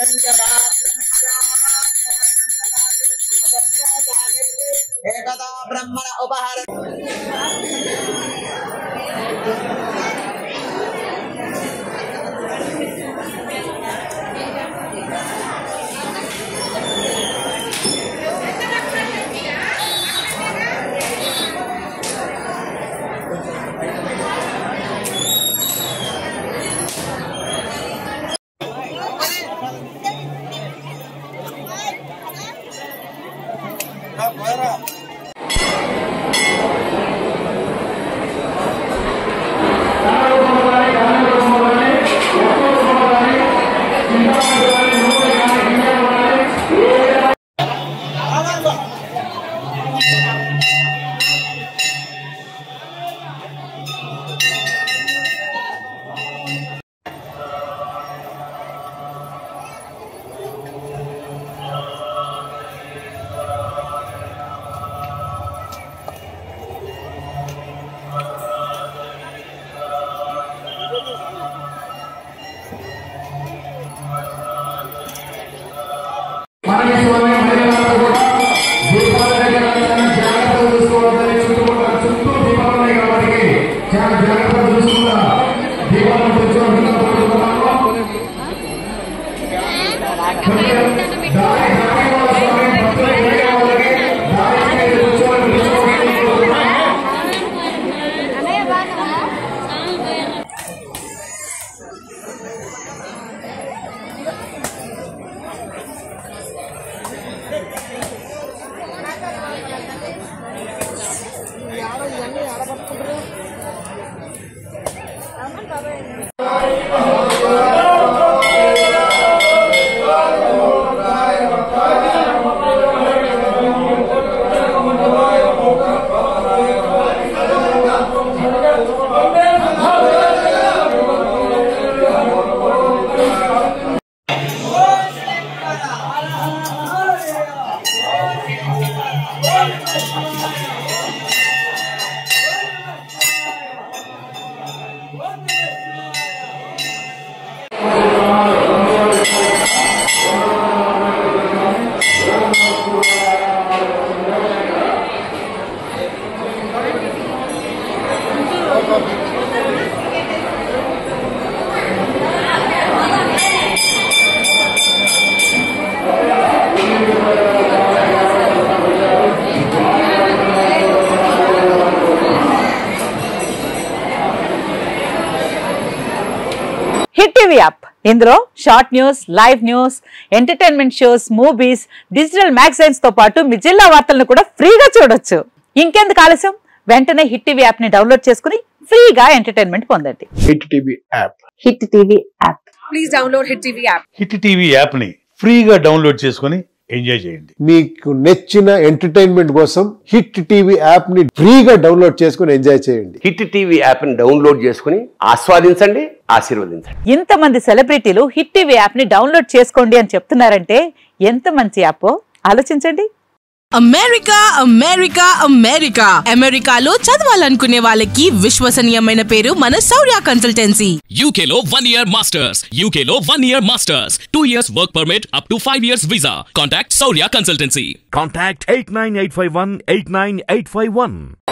एकदा ब्रह्मण उपहार హిట్ టీవీ యాప్ ఇందులో short news, live news, entertainment shows, movies, digital magazines తో పాటు మీ జిల్లా వార్తలను కూడా ఫ్రీగా చూడొచ్చు. ఇంకెందుకు ఆలస్యం, వెంటనే హిట్ టీవీ యాప్ ని డౌన్లోడ్ చేసుకుని ఫ్రీగా ఎంటర్టైన్మెంట్ పొందండి. Hit TV app. Hit TV app. Please download hit TV app. Hit TV app ని ఫ్రీగా డౌన్లోడ్ చేసుకుని ఎంజాయ్ చేయండి. మీకు నచ్చిన ఎంటర్టైన్మెంట్ కోసం హిట్ టీవీ యాప్ ని ఫ్రీగా డౌన్లోడ్ చేసుకుని ఎంజాయ్ చేయండి. హిట్ టీవీ యాప్ ని డౌన్లోడ్ చేసుకుని ఆస్వాదించండి, ఆశీర్వదించండి. ఇంతమంది సెలబ్రిటీలు హిట్ టీవీ యాప్ ని డౌన్లోడ్ చేసుకోండి అని చెప్తున్నారంటే ఎంత మంచి యాప్ ఆలోచించండి. అమెరికా అమెరికా అమెరికా అమెరికాలో చదవాలనుకునే వాళ్ళకి విశ్వసనీయమైన పేరు మన శౌర్య కన్సల్టెన్సీ. UK లో 1 year masters, UK లో 1 year masters, 2 years work permit up to 5 years visa. Contact Shaurya Consultancy. Contact 89851 89851.